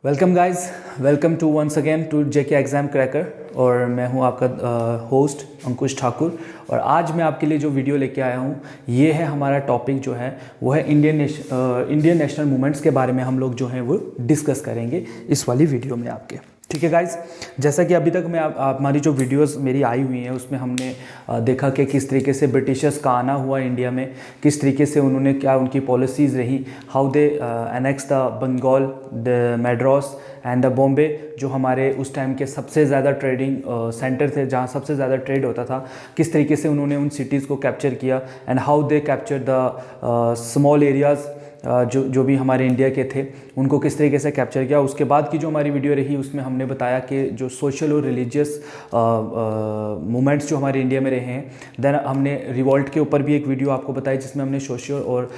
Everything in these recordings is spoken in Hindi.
Welcome guys, welcome to once again to JK exam cracker. और मैं हूं आपका होस्ट अंकुश ठाकुर। और आज मैं आपके लिए जो वीडियो लेके आया हूं ये है हमारा टॉपिक जो है वो है इंडियन नेशनल मूवमेंट्स के बारे में हम लोग जो है वो डिस्कस करेंगे इस वाली वीडियो में आपके। ठीक है गाइस, जैसा कि अभी तक मैं हमारी जो वीडियोस मेरी आई हुई हैं उसमें हमने देखा कि किस तरीके से ब्रिटिशर्स का आना हुआ इंडिया में, किस तरीके से उन्होंने क्या उनकी पॉलिसीज़ रही, how they annex the Bengal, the Madras and the Bombay, जो हमारे उस टाइम के सबसे ज़्यादा ट्रेडिंग सेंटर थे, जहाँ सबसे ज़्यादा ट्रेड होता था। किस तरीके से उन्होंने उन सिटीज़ को कैप्चर किया and how they capture the small areas जो भी हमारे इंडिया के थे, उनको किस तरीके से कैप्चर किया। उसके बाद की जो हमारी वीडियो रही उसमें हमने बताया कि जो सोशल और रिलीजियस मूवमेंट्स जो हमारे इंडिया में रहे हैं। देन हमने रिवॉल्ट के ऊपर भी एक वीडियो आपको बताई जिसमें हमने सोशल और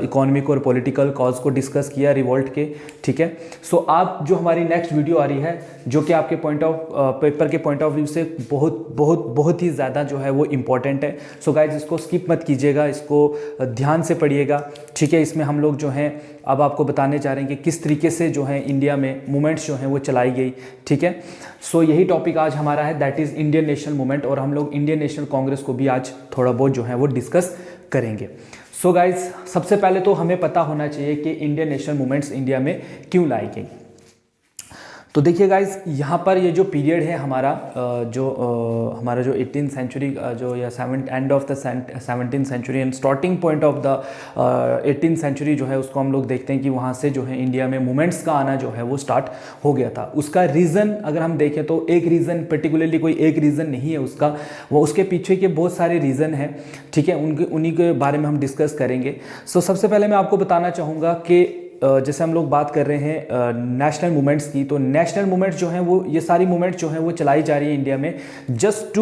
इकोनॉमिक और पॉलिटिकल कॉज को डिस्कस किया रिवॉल्ट के। ठीक है, सो आप जो हमारी नेक्स्ट वीडियो आ रही है जो कि आपके पेपर के पॉइंट ऑफ व्यू से बहुत ही ज़्यादा जो है वो इम्पॉर्टेंट है। सो गाइज इसको स्किप मत कीजिएगा, इसको ध्यान से पढ़िएगा। ठीक है, इसमें हम लोग जो हैं अब आपको बताने जा रहे हैं कि किस तरीके से जो है इंडिया में मूवमेंट्स जो हैं वो चलाई गई। ठीक है, सो यही टॉपिक आज हमारा है, that is Indian national movement. और हम लोग इंडियन नेशनल कांग्रेस को भी आज थोड़ा बहुत जो है वो डिस्कस करेंगे। सो गाइज सबसे पहले तो हमें पता होना चाहिए कि इंडियन नेशनल मूवमेंट्स इंडिया में क्यों लाई गई। तो देखिए गाइज, यहाँ पर ये जो पीरियड है हमारा हमारा जो 18th सेंचुरी जो या end of the 17th century and starting point of the 18th century जो है उसको हम लोग देखते हैं कि वहाँ से जो है इंडिया में मूवमेंट्स का आना जो है वो स्टार्ट हो गया था। उसका रीज़न अगर हम देखें तो एक रीज़न पर्टिकुलरली कोई एक रीज़न नहीं है उसका, वो उसके पीछे के बहुत सारे रीज़न हैं। ठीक है, उन्हीं के बारे में हम डिस्कस करेंगे। सो सबसे पहले मैं आपको बताना चाहूँगा कि जैसे हम लोग बात कर रहे हैं नेशनल मूवमेंट्स की, तो नेशनल मूवमेंट्स जो हैं वो ये सारी मूवमेंट्स जो हैं वो चलाई जा रही है इंडिया में जस्ट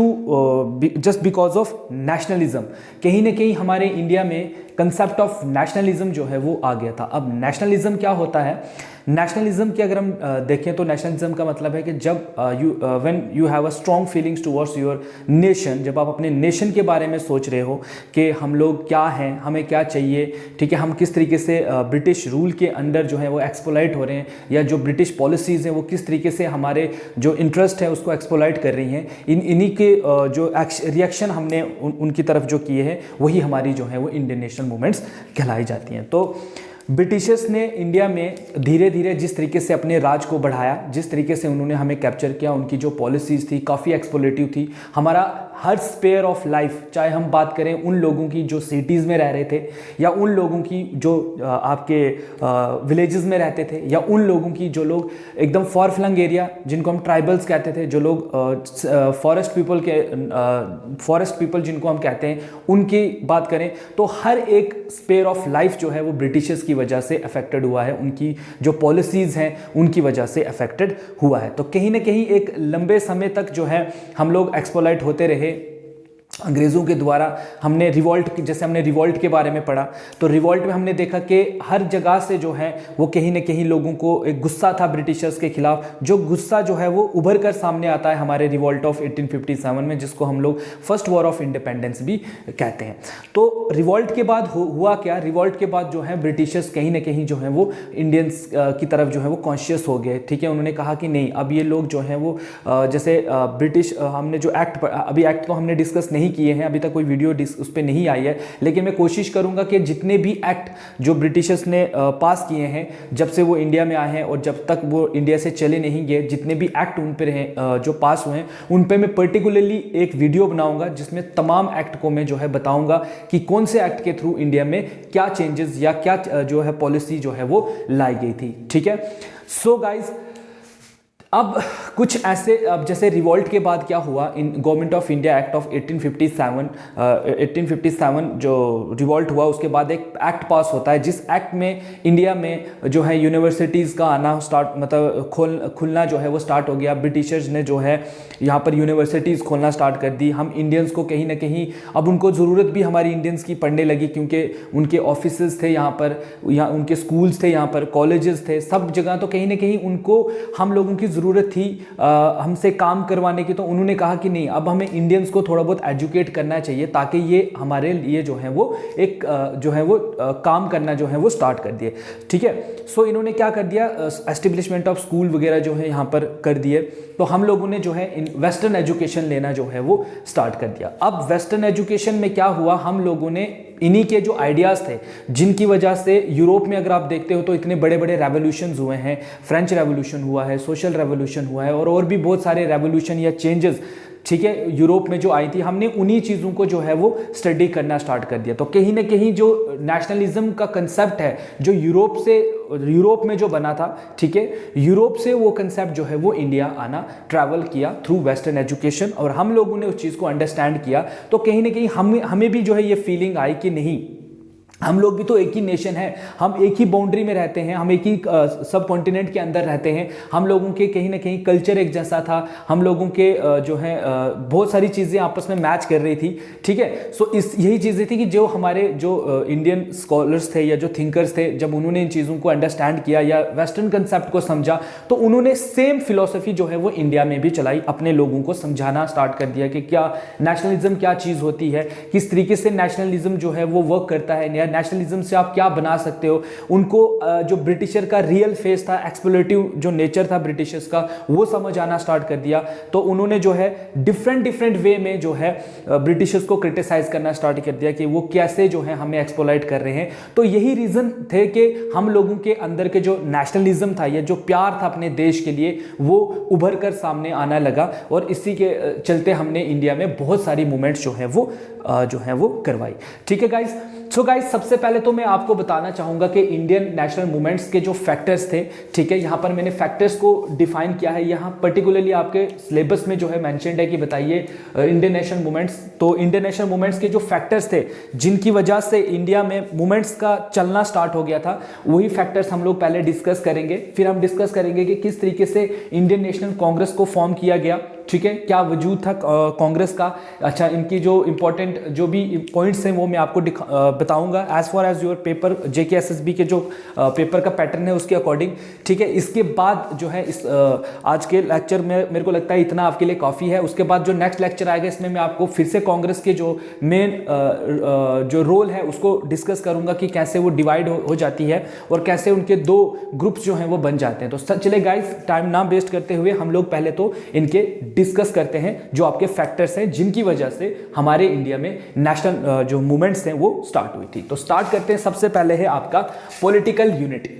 बिकॉज ऑफ नेशनलिज्म। कहीं ना कहीं हमारे इंडिया में कंसेप्ट ऑफ नेशनलिज्म जो है वो आ गया था। अब नेशनलिज्म क्या होता है? नेशनलिज्म की अगर हम देखें तो नेशनलिज्म का मतलब है कि जब when you have a strong feelings towards your nation, जब आप अपने नेशन के बारे में सोच रहे हो कि हम लोग क्या हैं, हमें क्या चाहिए। ठीक है, हम किस तरीके से ब्रिटिश रूल के अंडर जो है वो एक्सप्लॉइट हो रहे हैं, या जो ब्रिटिश पॉलिसीज़ हैं वो किस तरीके से हमारे जो इंटरेस्ट है उसको एक्सप्लॉइट कर रही हैं। इन्हीं के जो रिएक्शन हमने उनकी तरफ जो किए हैं वही हमारी जो है वो इंडियन नेशनल मूवमेंट्स कहलाई जाती हैं। तो ब्रिटिशर्स ने इंडिया में धीरे धीरे जिस तरीके से अपने राज को बढ़ाया, जिस तरीके से उन्होंने हमें कैप्चर किया, उनकी जो पॉलिसीज़ थी काफ़ी एक्सप्लोरेटिव थी। हमारा हर स्पेयर ऑफ लाइफ, चाहे हम बात करें उन लोगों की जो सिटीज़ में रह रहे थे, या उन लोगों की जो आपके विलेजेस में रहते थे, या उन लोगों की जो लोग एकदम फॉर फ्लंग एरिया जिनको हम ट्राइबल्स कहते थे, जो लोग फॉरेस्ट पीपल जिनको हम कहते हैं, उनकी बात करें तो हर एक स्पेयर ऑफ लाइफ जो है वो ब्रिटिशर्स की वजह से अफेक्टेड हुआ है, उनकी जो पॉलिसीज़ हैं उनकी वजह से अफेक्टेड हुआ है। तो कहीं ना कहीं एक लंबे समय तक जो है हम लोग एक्सप्लॉइट होते रहे अंग्रेज़ों के द्वारा। हमने रिवॉल्ट के बारे में पढ़ा, तो रिवॉल्ट में हमने देखा कि हर जगह से जो है वो कहीं ना कहीं लोगों को एक गुस्सा था ब्रिटिशर्स के खिलाफ। जो गुस्सा जो है वो उभर कर सामने आता है हमारे रिवॉल्ट ऑफ 1857 में, जिसको हम लोग फर्स्ट वॉर ऑफ इंडिपेंडेंस भी कहते हैं। तो रिवॉल्ट के बाद हुआ क्या? रिवॉल्ट के बाद जो है ब्रिटिशर्स कहीं ना कहीं जो है वो इंडियंस की तरफ जो है वो कॉन्शियस हो गए। ठीक है, उन्होंने कहा कि नहीं, अब ये लोग जो हैं वो जैसे ब्रिटिश हमने जो एक्ट, अभी एक्ट तो हमने डिस्कस नहीं किए हैं, अभी तक कोई वीडियो उस पर नहीं आई है, लेकिन मैं कोशिश करूंगा कि जितने भी एक्ट जो ब्रिटिशर्स ने पास किए हैं जब से वो इंडिया में आए हैं और जब तक वो इंडिया से चले नहीं गए, जितने भी एक्ट उन पर हैं जो पास हुए हैं, उन पर मैं पर्टिकुलरली एक वीडियो बनाऊंगा जिसमें तमाम एक्ट को मैं जो है बताऊंगा कि कौन से एक्ट के थ्रू इंडिया में क्या चेंजेस या क्या जो है पॉलिसी जो है वो लाई गई थी। ठीक है, सो गाइज अब कुछ ऐसे, अब जैसे रिवॉल्ट के बाद क्या हुआ, in government of India act of 1857 जो रिवॉल्ट हुआ उसके बाद एक एक्ट पास होता है, जिस एक्ट में इंडिया में जो है यूनिवर्सिटीज़ का आना खुलना जो है वो स्टार्ट हो गया। ब्रिटिशर्स ने जो है यहाँ पर यूनिवर्सिटीज़ खोलना स्टार्ट कर दी। हम इंडियंस को कहीं ना कहीं अब उनको ज़रूरत भी हमारी इंडियंस की पढ़ने लगी, क्योंकि उनके ऑफिसेज थे यहाँ पर, उनके स्कूल्स थे यहाँ पर, कॉलेजेस थे, सब जगह। तो कहीं ना कहीं उनको हम लोगों की ज़रूरत थी हमसे काम करवाने की, तो उन्होंने कहा कि नहीं, अब हमें इंडियंस को थोड़ा बहुत एजुकेट करना चाहिए ताकि ये हमारे लिए जो है वो एक जो है वो काम करना जो है वो स्टार्ट कर दिए। ठीक है, सो इन्होंने क्या कर दिया, एस्टेब्लिशमेंट ऑफ स्कूल वगैरह जो है यहाँ पर कर दिए। तो हम लोगों ने जो है वेस्टर्न एजुकेशन लेना जो है वो स्टार्ट कर दिया। अब वेस्टर्न एजुकेशन में क्या हुआ, हम लोगों ने इन्हीं के जो आइडियाज़ थे जिनकी वजह से यूरोप में अगर आप देखते हो तो इतने बड़े बड़े रेवोल्यूशंस हुए हैं, फ्रेंच रेवोल्यूशन हुआ है, सोशल रेवोल्यूशन हुआ है, और भी बहुत सारे रेवोल्यूशन या चेंजेस, ठीक है, यूरोप में जो आई थी, हमने उन्हीं चीज़ों को जो है वो स्टडी करना स्टार्ट कर दिया। तो कहीं ना कहीं जो नेशनलिज्म का कंसेप्ट है जो यूरोप में जो बना था, ठीक है, यूरोप से वो कंसेप्ट जो है वो इंडिया आना ट्रैवल किया थ्रू वेस्टर्न एजुकेशन, और हम लोगों ने उस चीज़ को अंडरस्टैंड किया। तो कहीं ना कहीं हमें भी जो है ये फीलिंग आई कि नहीं, हम लोग भी तो एक ही नेशन है, हम एक ही बाउंड्री में रहते हैं, हम एक ही सब कॉन्टिनेंट के अंदर रहते हैं, हम लोगों के कहीं ना कहीं कल्चर एक जैसा था, हम लोगों के जो है बहुत सारी चीज़ें आपस में मैच कर रही थी। ठीक है, सो यही चीज़ें थी कि जो हमारे जो इंडियन स्कॉलर्स थे या जो थिंकर्स थे, जब उन्होंने इन चीज़ों को अंडरस्टैंड किया या वेस्टर्न कंसेप्ट को समझा, तो उन्होंने सेम फिलॉसफी जो है वो इंडिया में भी चलाई, अपने लोगों को समझाना स्टार्ट कर दिया कि क्या नेशनलिज्म क्या चीज़ होती है, किस तरीके से नेशनलिज्म जो है वो वर्क करता है, नेशनलिज्म से आप क्या बना सकते हो। उनको जो ब्रिटिशर का रियल फेस था, एक्सप्लोरेटिव जो नेचर था ब्रिटिशर्स का, वो समझ आना स्टार्ट कर दिया। तो उन्होंने जो है डिफरेंट वे में जो है ब्रिटिशर्स को क्रिटिसाइज करना स्टार्ट कर दिया कि वो कैसे जो है हमें एक्सप्लॉइट कर रहे हैं। तो यही रीजन थे कि हम लोगों के अंदर के जो नेशनलिज्म था या जो प्यार था अपने देश के लिए, वो उभर कर सामने आना लगा, और इसी के चलते हमने इंडिया में बहुत सारी मूवमेंट्स जो है वो करवाई। ठीक है गाइज, सो गाइज सबसे पहले तो मैं आपको बताना चाहूंगा कि इंडियन नेशनल मूवमेंट्स के जो फैक्टर्स थे, ठीक है, यहाँ पर मैंने फैक्टर्स को डिफाइन किया है, यहाँ पर्टिकुलरली आपके सिलेबस में जो है मेंशन्ड है कि बताइए इंडियन नेशनल मूवमेंट्स। तो इंडियन नेशनल मूवमेंट्स के जो फैक्टर्स थे जिनकी वजह से इंडिया में मूवमेंट्स का चलना स्टार्ट हो गया था, वही फैक्टर्स हम लोग पहले डिस्कस करेंगे। फिर हम डिस्कस करेंगे कि किस तरीके से इंडियन नेशनल कांग्रेस को फॉर्म किया गया, ठीक है, क्या वजूद था कांग्रेस का। अच्छा, इनकी जो इंपॉर्टेंट जो भी पॉइंट्स हैं वो मैं आपको बताऊंगा as far as your paper JKSSB के जो पेपर का पैटर्न है उसके अकॉर्डिंग। ठीक है, इसके बाद जो है इस आज के लेक्चर में मेरे को लगता है इतना आपके लिए काफ़ी है। उसके बाद जो नेक्स्ट लेक्चर आएगा इसमें मैं आपको फिर से कांग्रेस के जो मेन जो रोल है उसको डिस्कस करूंगा कि कैसे वो डिवाइड हो जाती है और कैसे उनके दो ग्रुप्स जो हैं वो बन जाते हैं। तो चले गाइस, टाइम ना वेस्ट करते हुए हम लोग पहले तो इनके डिस्कस करते हैं जो आपके फैक्टर्स हैं जिनकी वजह से हमारे इंडिया में नेशनल जो मूवमेंट्स हैं वो स्टार्ट हुई थी। तो स्टार्ट करते हैं, सबसे पहले है आपका पॉलिटिकल यूनिटी।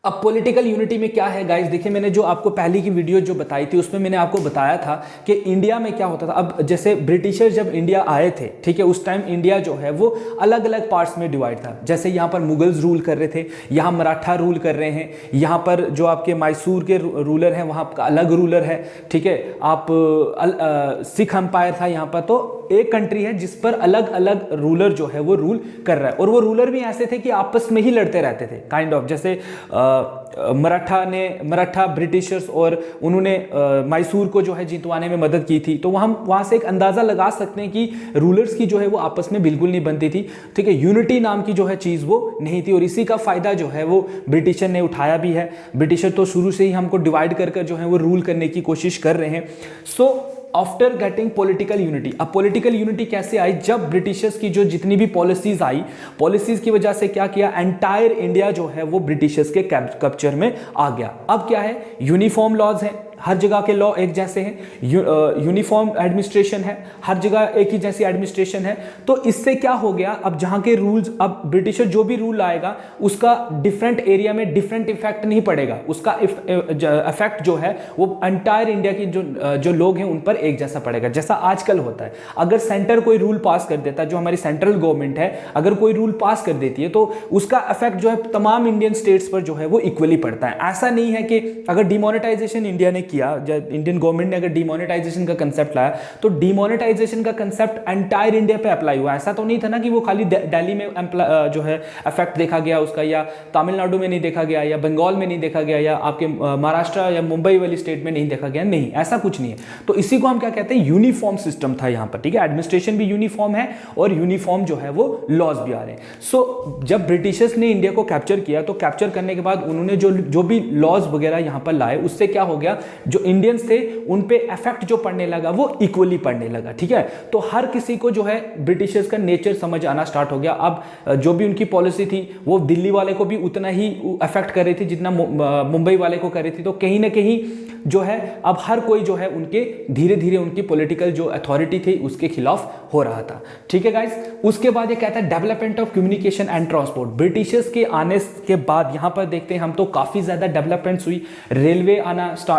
अब पॉलिटिकल यूनिटी में क्या है गाइस, देखिए मैंने जो आपको पहली की वीडियो जो बताई थी उसमें मैंने आपको बताया था कि इंडिया में क्या होता था। अब जैसे ब्रिटिशर जब इंडिया आए थे, ठीक है, उस टाइम इंडिया जो है वो अलग अलग पार्ट्स में डिवाइड था। जैसे यहाँ पर मुगल्स रूल कर रहे थे, यहाँ मराठा रूल कर रहे हैं, यहाँ पर जो आपके मैसूर के रूलर हैं वहाँ का अलग रूलर है, ठीक है, आप सिख एम्पायर था यहाँ पर। तो एक कंट्री है जिस पर अलग अलग रूलर जो है वो रूल कर रहा है, और वो रूलर भी ऐसे थे कि आपस में ही लड़ते रहते थे काइंड ऑफ। जैसे मराठा ब्रिटिशर्स और उन्होंने मैसूर को जो है जीतवाने में मदद की थी। तो हम वहां से एक अंदाजा लगा सकते हैं कि रूलर्स की जो है वो आपस में बिल्कुल नहीं बनती थी, ठीक है, यूनिटी नाम की जो है चीज वो नहीं थी, और इसी का फायदा जो है वो ब्रिटिशर ने उठाया भी है। ब्रिटिशर तो शुरू से ही हमको डिवाइड कर जो है वो रूल करने की कोशिश कर रहे हैं। So after getting political unity, अब पॉलिटिकल यूनिटी कैसे आई, जब ब्रिटिशर्स की जो जितनी भी पॉलिसीज आई, पॉलिसीज की वजह से क्या किया, एंटायर इंडिया जो है वो ब्रिटिशर्स के कैप्चर में आ गया। अब क्या है, यूनिफॉर्म लॉज हैं, हर जगह के लॉ एक जैसे हैं, यूनिफॉर्म एडमिनिस्ट्रेशन है, हर जगह एक ही जैसी एडमिनिस्ट्रेशन है। तो इससे क्या हो गया, अब जहां के रूल्स, अब ब्रिटिशर जो भी रूल आएगा उसका डिफरेंट एरिया में डिफरेंट इफेक्ट नहीं पड़ेगा, उसका इफेक्ट जो है वो एंटायर इंडिया की जो लोग हैं उन पर एक जैसा पड़ेगा। जैसा आजकल होता है, अगर सेंटर कोई रूल पास कर देता है, जो हमारी सेंट्रल गवर्नमेंट है अगर कोई रूल पास कर देती है तो उसका इफेक्ट जो है तमाम इंडियन स्टेट्स पर जो है वो इक्वली पड़ता है। ऐसा नहीं है कि अगर डिमोनेटाइजेशन इंडिया ने किया, जब इंडियन गवर्नमेंट ने अगर डिमोनेटाइजेशन का कंसेप्ट लाया तो डिमोनेटाइजेशन का कंसेप्ट एंटायर इंडिया पे अप्लाई हुआ। ऐसा तो नहीं था ना कि वो खाली दिल्ली में जो है इफेक्ट देखा गया उसका, या तमिलनाडु में नहीं देखा गया, या बंगाल में नहीं देखा गया, या आपके महाराष्ट्र या मुंबई वाली स्टेट में नहीं देखा गया। नहीं, ऐसा कुछ नहीं है। तो इसी को हम क्या कहते हैं, यूनिफॉर्म सिस्टम था यहाँ पर, ठीक है। एडमिनिस्ट्रेशन भी यूनिफॉर्म है और यूनिफॉर्म जो है वो लॉज भी आ रहे हैं। सो जब ब्रिटिशर्स ने इंडिया को कैप्चर किया तो कैप्चर करने के बाद उन्होंने जो भी लॉज वगैरह यहाँ पर लाए, उससे क्या हो गया, जो इंडियंस थे उन पे इफेक्ट जो पड़ने लगा वो इक्वली पड़ने लगा, ठीक है। तो हर किसी को जो है ब्रिटिशर्स का नेचर समझ आना स्टार्ट हो गया। अब जो भी उनकी पॉलिसी थी वो दिल्ली वाले को भी उतना ही अफेक्ट कर रही थी जितना मुंबई वाले को कर रही थी। तो कहीं ना कहीं जो है अब हर कोई जो है उनके धीरे धीरे उनकी पॉलिटिकल जो अथॉरिटी थी उसके खिलाफ हो रहा था, ठीक है गाइस। उसके बाद ये कहता है development of communication and transport. Britishers के आने के बाद यहाँ पर देखते हैं हम तो काफी ज्यादा डेवलपमेंट्स हुई। रेलवे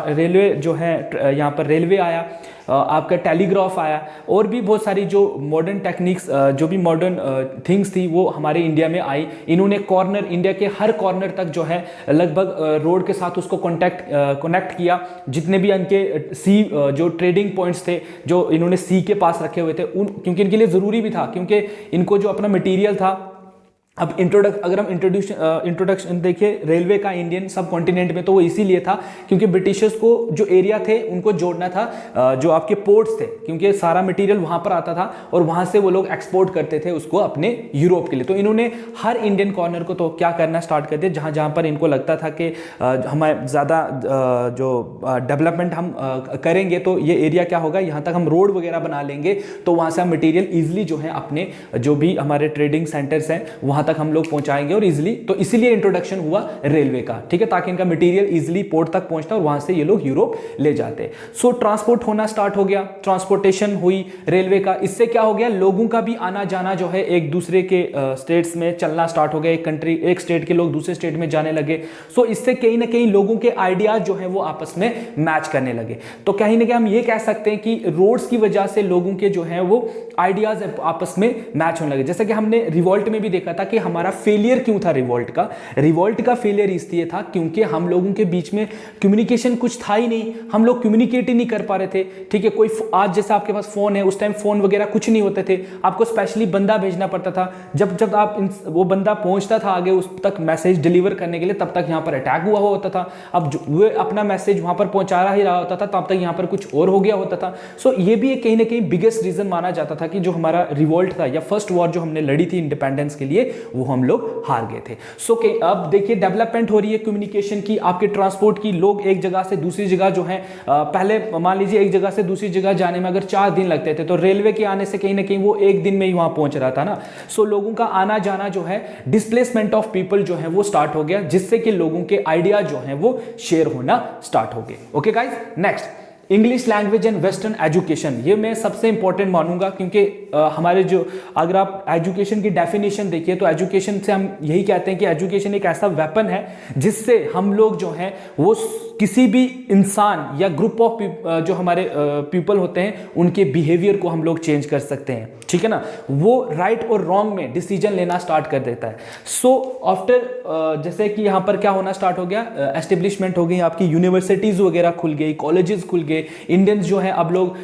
रेलवे जो है यहाँ पर रेलवे आया, आपका टेलीग्राफ आया, और भी बहुत सारी जो मॉडर्न टेक्निक्स, जो भी मॉडर्न थिंग्स थी वो हमारे इंडिया में आई। इन्होंने कॉर्नर, इंडिया के हर कॉर्नर तक जो है लगभग रोड के साथ उसको कनेक्ट किया। जितने भी इनके सी जो ट्रेडिंग पॉइंट्स थे जो इन्होंने सी के पास रखे हुए थे, क्योंकि इनके लिए ज़रूरी भी था, क्योंकि इनको जो अपना मटीरियल था। अब अगर हम इंट्रोडक्शन देखिए रेलवे का इंडियन सब कॉन्टिनेंट में, तो वो इसीलिए था क्योंकि ब्रिटिशर्स को जो एरिया थे उनको जोड़ना था, जो आपके पोर्ट्स थे, क्योंकि सारा मटेरियल वहां पर आता था और वहां से वो लोग एक्सपोर्ट करते थे उसको अपने यूरोप के लिए। तो इन्होंने हर इंडियन कॉर्नर को तो क्या करना स्टार्ट कर दिया, जहां जहां पर इनको लगता था कि हमें ज़्यादा जो डेवलपमेंट हम करेंगे तो ये एरिया क्या होगा, यहाँ तक हम रोड वगैरह बना लेंगे तो वहाँ से हम मटीरियल ईजिली जो है अपने जो भी हमारे ट्रेडिंग सेंटर्स हैं वहाँ तक हम लोग पहुंचाएंगे और इजीली। तो इसीलिए इंट्रोडक्शन हुआ रेलवे का, ठीक है, ताकि इनका मटेरियल इजीली पोर्ट तक पहुंचता और वहां से ये लोग यूरोप ले जाते। सो ट्रांसपोर्ट होना स्टार्ट हो गया, ट्रांसपोर्टेशन हुई रेलवे का। इससे क्या हो गया, लोगों का भी आना जाना जो है एक दूसरे के स्टेट्स में चलना स्टार्ट हो गया। एक स्टेट के लोग दूसरे स्टेट में जाने लगे। सो इससे कहीं ना कहीं लोगों के आइडियाज जो है वो आपस में मैच करने लगे। तो कहीं ना कहीं हम ये कह सकते हैं कि रोड्स की वजह से लोगों के जो है वो आइडियाज आपस में मैच होने लगे। जैसे कि हमने रिवॉल्ट में भी देखा था कि हमारा फेलियर क्यों था रिवॉल्ट का फेलियर इसलिए था क्योंकि हम लोगों के बीच में कम्युनिकेशन कुछ था ही नहीं, हम लोग कम्युनिकेट ही नहीं कर पा रहे थे, ठीक है। कोई आज जैसे आपके पास फोन है, उस टाइम फोन वगैरह कुछ नहीं होते थे, आपको स्पेशली बंदा भेजना पड़ता था। जब आप वो बंदा पहुंचता था आगे उस तक मैसेज डिलीवर करने के लिए, तब तक यहाँ पर अटैक हुआ होता था। अब वो अपना मैसेज वहां पर पहुंचा ही रहा होता था, तब तक यहाँ पर कुछ और हो गया होता था। सो ये भी कहीं ना कहीं बिगेस्ट रीजन माना जाता था कि जो हमारा रिवॉल्ट था या फर्स्ट वॉर जो हमने लड़ी थी इंडिपेंडेंस के लिए, वो हम लोग हार गए थे। सो अब देखिए डेवलपमेंट हो रही है कम्युनिकेशन की, आपके ट्रांसपोर्ट की। लोग एक जगह से दूसरी जगह जो है, पहले मान लीजिए एक जगह से दूसरी जगह जाने में अगर 4 दिन लगते थे, तो रेलवे के आने से कहीं ना कहीं वो एक दिन में ही वहां पहुंच रहा था ना। सो लोगों का आना जाना जो है, डिस्प्लेसमेंट ऑफ पीपल जो है वो स्टार्ट हो गया, जिससे कि लोगों के आइडिया जो है वो शेयर होना स्टार्ट हो गए। Okay guys, next English language and western education. ये मैं सबसे इंपॉर्टेंट मानूंगा क्योंकि हमारे जो, अगर आप एजुकेशन की डेफिनेशन देखिए तो एजुकेशन से हम यही कहते हैं कि एजुकेशन एक ऐसा वेपन है जिससे हम लोग जो हैं वो किसी भी इंसान या ग्रुप ऑफ जो हमारे पीपल होते हैं उनके बिहेवियर को हम लोग चेंज कर सकते हैं, ठीक है ना। वो राइट और रॉन्ग में डिसीजन लेना स्टार्ट कर देता है। सो आफ्टर जैसे कि यहाँ पर क्या होना स्टार्ट हो गया, एस्टेब्लिशमेंट हो गई आपकी, यूनिवर्सिटीज वगैरह खुल गई, कॉलेजेस खुल गए, इंडियंस जो है अब लोग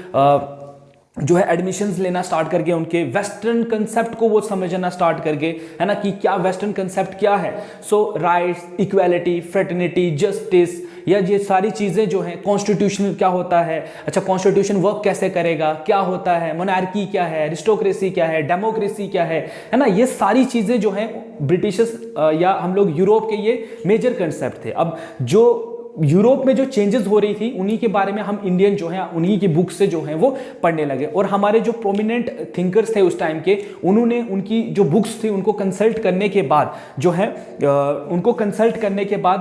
जो है एडमिशंस लेना स्टार्ट कर गए, उनके वेस्टर्न कंसेप्ट को वो समझना स्टार्ट कर गए, है ना, कि क्या वेस्टर्न कंसेप्ट क्या है। So rights, equality, fraternity, justice, या ये सारी चीजें जो हैं, कॉन्स्टिट्यूशन क्या होता है, अच्छा कॉन्स्टिट्यूशन वर्क कैसे करेगा, क्या होता है, मोनार्की क्या है, एरिस्टोक्रेसी क्या है, डेमोक्रेसी क्या है ना, ये सारी चीजें जो हैं ब्रिटिशर्स या हम लोग यूरोप के ये मेजर कंसेप्ट थे। अब जो यूरोप में जो चेंजेस हो रही थी उन्हीं के बारे में हम इंडियन जो हैं उन्हीं की बुक से जो हैं वो पढ़ने लगे। और हमारे जो प्रोमिनेंट थिंकर्स थे उस टाइम के, उन्होंने उनकी जो बुक्स थी उनको कंसल्ट करने के बाद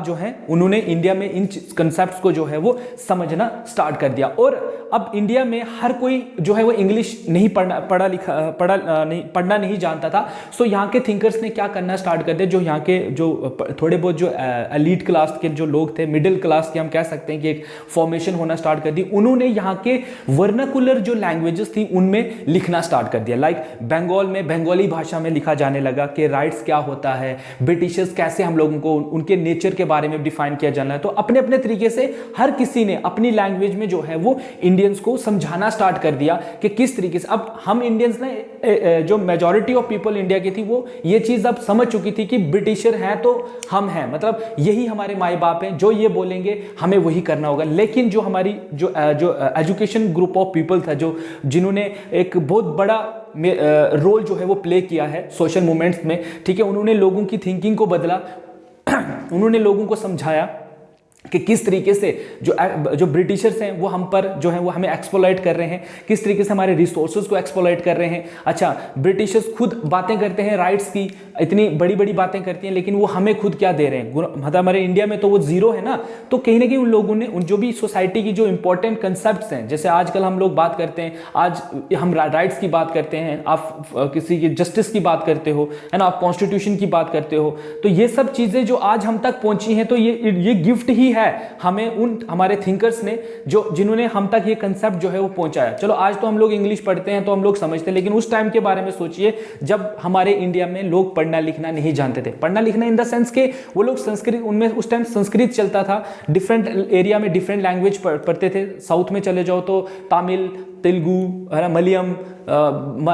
जो है उन्होंने इंडिया में इन कंसेप्ट्स को जो है वो समझना स्टार्ट कर दिया। और अब इंडिया में हर कोई जो है वो इंग्लिश नहीं पढ़ना नहीं जानता था। सो यहाँ के थिंकर्स ने क्या करना स्टार्ट कर दिया, जो यहाँ के जो थोड़े बहुत जो एलीट क्लास के जो लोग थे, मिडिल क्लास की हम कह सकते हैं कि एक फॉर्मेशन होना स्टार्ट कर दी। उन्होंने यहाँ के वर्नाकुलर जो लैंग्वेजेस थी उनमें लिखना स्टार्ट कर दिया। लाइक बंगाल में बंगाली भाषा में लिखा जाने लगा कि राइट्स क्या होता है, ब्रिटिशर्स कैसे हम लोगों को उनके नेचर के बारे में डिफाइन किया जाना है। तो अपने अपने तरीके से हर किसी ने अपनी लैंग्वेज में जो है वो इंडियंस को समझाना स्टार्ट कर दिया कि किस तरीके से। अब हम इंडियंस ने, जो मेजॉरिटी ऑफ पीपल इंडिया की थी, वो ये चीज अब समझ चुकी थी कि ब्रिटिशर हैं तो हम हैं, मतलब यही हमारे माए बाप हैं, जो ये बोलेंगे हमें वही करना होगा। लेकिन जो हमारी जो एजुकेशन ग्रुप ऑफ पीपल था, जो जिन्होंने एक बहुत बड़ा रोल जो है वो प्ले किया है सोशल मूवमेंट्स में, ठीक है, उन्होंने लोगों की थिंकिंग को बदला उन्होंने लोगों को समझाया कि किस तरीके से जो ब्रिटिशर्स हैं वो हम पर जो है वो हमें एक्सप्लॉइट कर रहे हैं, किस तरीके से हमारे रिसोर्सेज को एक्सप्लॉइट कर रहे हैं। अच्छा, ब्रिटिशर्स खुद बातें करते हैं राइट्स की, इतनी बड़ी बड़ी बातें करती हैं, लेकिन वो हमें खुद क्या दे रहे हैं, मतलब हमारे इंडिया में तो वो जीरो है ना। तो कहीं ना कहीं उन लोगों ने उन जो भी सोसाइटी की जो इंपॉर्टेंट कंसेप्ट्स हैं, जैसे आजकल हम लोग बात करते हैं, आज हम राइट्स की बात करते हैं, आप किसी की जस्टिस की बात करते हो, है ना, आप कॉन्स्टिट्यूशन की बात करते हो, तो ये सब चीजें जो आज हम तक पहुंची हैं, तो ये गिफ्ट ही है हमें उन हमारे थिंकर्स ने, जो जिन्होंने हम तक ये कंसेप्ट जो है वो पहुंचाया। चलो आज तो हम लोग इंग्लिश पढ़ते हैं तो हम लोग समझते हैं, लेकिन उस टाइम के बारे में सोचिए जब हमारे इंडिया में लोग पढ़ना लिखना नहीं जानते थे। पढ़ना लिखना इन द सेंस के वो लोग संस्कृत, उनमें उस टाइम संस्कृत चलता था, डिफरेंट एरिया में डिफरेंट लैंग्वेज पढ़ते थे। साउथ में चले जाओ तो तमिल, तेलुगु, है ना, मलयालम,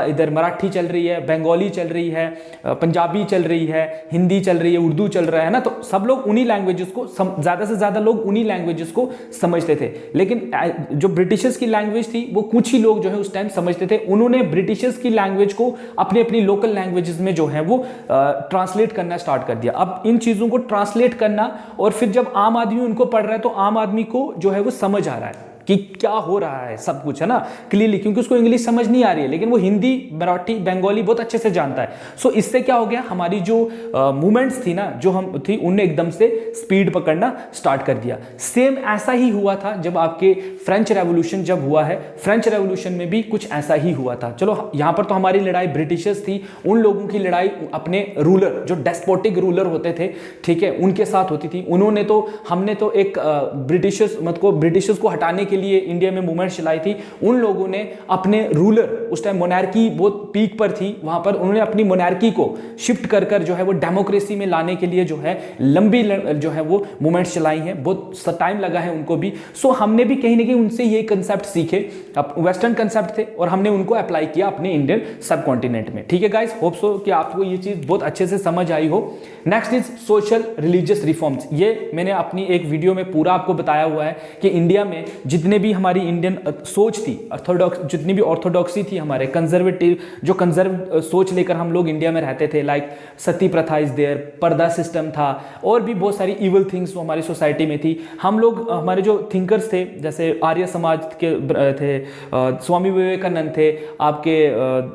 इधर मराठी चल रही है, बंगाली चल रही है, पंजाबी चल रही है, हिंदी चल रही है, उर्दू चल रहा है ना। तो सब लोग उन्हीं लैंग्वेजेस को, ज़्यादा से ज़्यादा लोग उन्हीं लैंग्वेजेस को समझते थे। लेकिन जो ब्रिटिशर्स की लैंग्वेज थी वो कुछ ही लोग जो है उस टाइम समझते थे। उन्होंने ब्रिटिशर्स की लैंग्वेज को अपनी अपनी लोकल लैंग्वेजेस में जो है वो ट्रांसलेट करना स्टार्ट कर दिया। अब इन चीज़ों को ट्रांसलेट करना, और फिर जब आम आदमी उनको पढ़ रहा है तो आम आदमी को जो है वो समझ आ रहा है कि क्या हो रहा है, सब कुछ, है ना, क्लियरली, क्योंकि उसको इंग्लिश समझ नहीं आ रही है, लेकिन वो हिंदी, मराठी, बंगाली बहुत अच्छे से जानता है। सो इससे क्या हो गया, हमारी जो मूवमेंट्स थी ना, जो हम थी, उनने एकदम से स्पीड पकड़ना स्टार्ट कर दिया। सेम ऐसा ही हुआ था जब आपके फ्रेंच रेवोल्यूशन जब हुआ है। फ्रेंच रेवोल्यूशन में भी कुछ ऐसा ही हुआ था। चलो यहाँ पर तो हमारी लड़ाई ब्रिटिशर्स थी, उन लोगों की लड़ाई अपने रूलर, जो डेस्पोटिक रूलर होते थे, ठीक है, उनके साथ होती थी। उन्होंने तो, हमने तो एक ब्रिटिशर्स को हटाने के लिए इंडिया में मूवमेंट चलाई थी। उन लोगों ने अपने रूलर, उस टाइम मोनार्की बहुत पीक पर थी, वहां पर उन्होंने अपनी मोनार्की को शिफ्ट कर कर जो है वो डेमोक्रेसी में लाने के लिए जो है लंबी जो है वो मूवमेंट्स चलाई हैं। बहुत टाइम लगा है उनको भी। सो हमने भी कहीं ना कहीं उनसे ये कंसेप्ट सीखे, वेस्टर्न कंसेप्ट थे, और हमने उनको अप्लाई किया अपने इंडियन सब कॉन्टिनेंट में। ठीक है गाइस, होप सो कि आपको ये चीज बहुत अच्छे से समझ आई हो। Next is social religious reforms. ये मैंने अपनी एक वीडियो में पूरा आपको बताया हुआ है कि इंडिया में जितने भी हमारी इंडियन सोच थी, ऑर्थोडॉक्स, जितनी भी ऑर्थोडॉक्सी थी, हमारे कंजर्वेटिव, जो कंजर्व सोच लेकर हम लोग इंडिया में रहते थे, लाइक सती प्रथा इज देयर, पर्दा सिस्टम था, और भी बहुत सारी इवल थिंग्स जो हमारी सोसाइटी में थी। हम लोग, हमारे जो थिंकर्स थे, जैसे आर्य समाज के थे, स्वामी विवेकानंद थे, आपके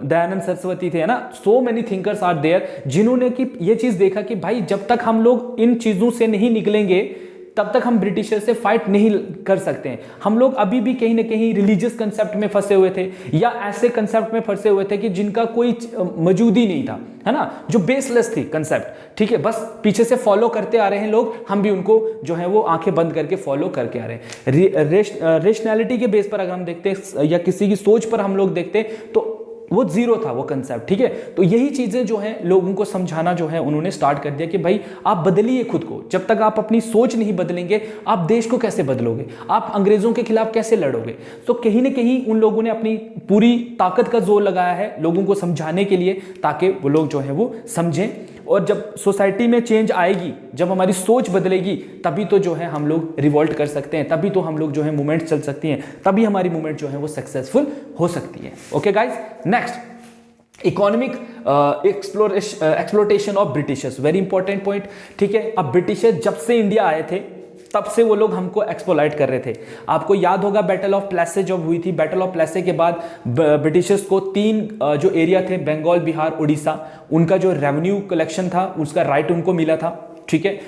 दयानंद सरस्वती थे, है ना, so many thinkers are there, जिन्होंने कि ये चीज देखा कि भाई जब तक हम लोग इन चीजों से नहीं निकलेंगे तब तक हम ब्रिटिशर से फाइट नहीं कर सकते हैं। हम लोग अभी भी कहीं ना कहीं रिलीजियस कंसेप्ट में फंसे हुए थे, या ऐसे कंसेप्ट में फंसे हुए थे कि जिनका कोई मौजूद ही नहीं था, है ना, जो बेसलेस थी कंसेप्ट। ठीक है, बस पीछे से फॉलो करते आ रहे हैं लोग, हम भी उनको जो है वो आंखें बंद करके फॉलो करके आ रहे हैं। रेशनैलिटी के बेस पर अगर हम देखते हैं, या किसी की सोच पर हम लोग देखते हैं, तो वो जीरो था वो कंसेप्ट। ठीक है, तो यही चीजें जो है लोगों को समझाना जो है उन्होंने स्टार्ट कर दिया कि भाई आप बदलिए खुद को। जब तक आप अपनी सोच नहीं बदलेंगे, आप देश को कैसे बदलोगे, आप अंग्रेजों के खिलाफ कैसे लड़ोगे। तो कहीं ना कहीं उन लोगों ने अपनी पूरी ताकत का जोर लगाया है लोगों को समझाने के लिए, ताकि वो लोग जो है वो समझें। और जब सोसाइटी में चेंज आएगी, जब हमारी सोच बदलेगी, तभी तो जो है हम लोग रिवोल्ट कर सकते हैं, तभी तो हम लोग जो है मूवमेंट चल सकती हैं, तभी हमारी मूवमेंट जो है वो सक्सेसफुल हो सकती है। Okay guys, next, economic exploitation of Britishers, very important point. ठीक है, अब ब्रिटिशर्स जब से इंडिया आए थे तब से वो लोग हमको एक्सप्लॉइट कर रहे थे। आपको याद होगा बैटल ऑफ प्लेसे जब हुई थी, बैटल ऑफ प्लेसे के बाद ब्रिटिशर्स को 3 जो एरिया थे, बंगाल, बिहार, उड़ीसा, उनका जो रेवेन्यू कलेक्शन था उसका राइट उनको मिला था। ठीक है,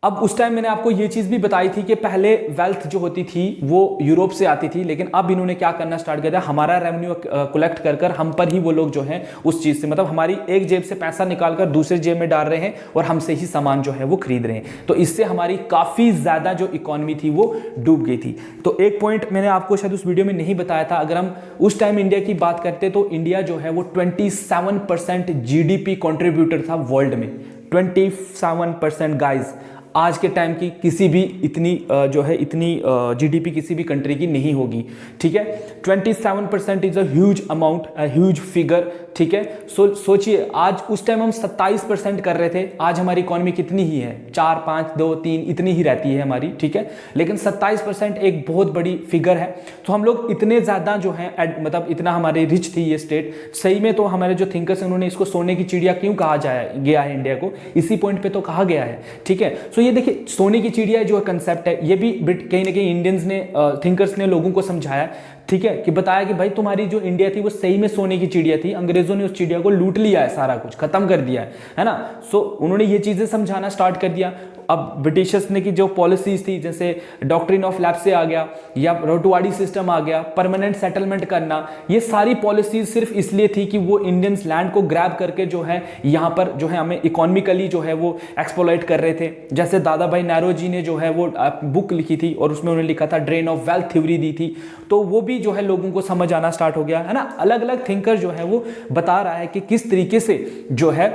अब उस टाइम मैंने आपको ये चीज़ भी बताई थी कि पहले वेल्थ जो होती थी वो यूरोप से आती थी, लेकिन अब इन्होंने क्या करना स्टार्ट कर दिया, हमारा रेवेन्यू कलेक्ट कर कर हम पर ही वो लोग जो हैं उस चीज़ से, मतलब हमारी एक जेब से पैसा निकाल कर दूसरे जेब में डाल रहे हैं और हमसे ही सामान जो है वो खरीद रहे हैं। तो इससे हमारी काफ़ी ज़्यादा जो इकोनॉमी थी वो डूब गई थी। तो एक पॉइंट मैंने आपको शायद उस वीडियो में नहीं बताया था, अगर हम उस टाइम इंडिया की बात करते तो इंडिया जो है वो 27% जीडीपी कंट्रीब्यूटर था वर्ल्ड में, 27% गाइज। आज के टाइम की किसी भी इतनी जो है इतनी जीडीपी किसी भी कंट्री की नहीं होगी, ठीक है। 27% is a huge amount, huge figure, ठीक है। सोचिए आज उस टाइम हम 27% कर रहे थे, आज हमारी इकोनॉमी कितनी ही है, 4, 5, 2, 3 इतनी ही रहती है हमारी, ठीक है। लेकिन 27% एक बहुत बड़ी फिगर है। तो हम लोग इतने ज़्यादा जो है मतलब इतना हमारे रिच थी ये स्टेट। सही में तो हमारे जो थिंकर्स हैं उन्होंने इसको सोने की चिड़िया क्यों कहा गया है इंडिया को, इसी पॉइंट पे तो कहा गया है, ठीक है। सो ये देखिए सोने की चिड़िया जो कंसेप्ट है ये भी कहीं ना कहीं इंडियंस ने थिंकर्स ने लोगों को समझाया, ठीक है, कि बताया कि भाई तुम्हारी जो इंडिया थी वो सही में सोने की चिड़िया थी, अंग्रेजों ने उस चिड़िया को लूट लिया है, सारा कुछ खत्म कर दिया है ना। सो उन्होंने ये चीजें समझाना स्टार्ट कर दिया। अब ब्रिटिशर्स ने की जो पॉलिसीज थी, जैसे डॉक्ट्रिन ऑफ लैप्स आ गया या रोटवाड़ी सिस्टम आ गया, परमानेंट सेटलमेंट करना, ये सारी पॉलिसीज सिर्फ इसलिए थी कि वो इंडियंस लैंड को ग्रैब करके जो है यहाँ पर जो है हमें इकोनॉमिकली जो है वो एक्सप्लॉइट कर रहे थे। जैसे दादा भाई नौरोजी ने जो है वो बुक लिखी थी और उसमें उन्होंने लिखा था ड्रेन ऑफ वेल्थ थ्योरी दी थी, तो वो भी जो है लोगों को समझ आना स्टार्ट हो गया है ना। अलग अलग थिंकर जो है वो बता रहा है कि किस तरीके से जो है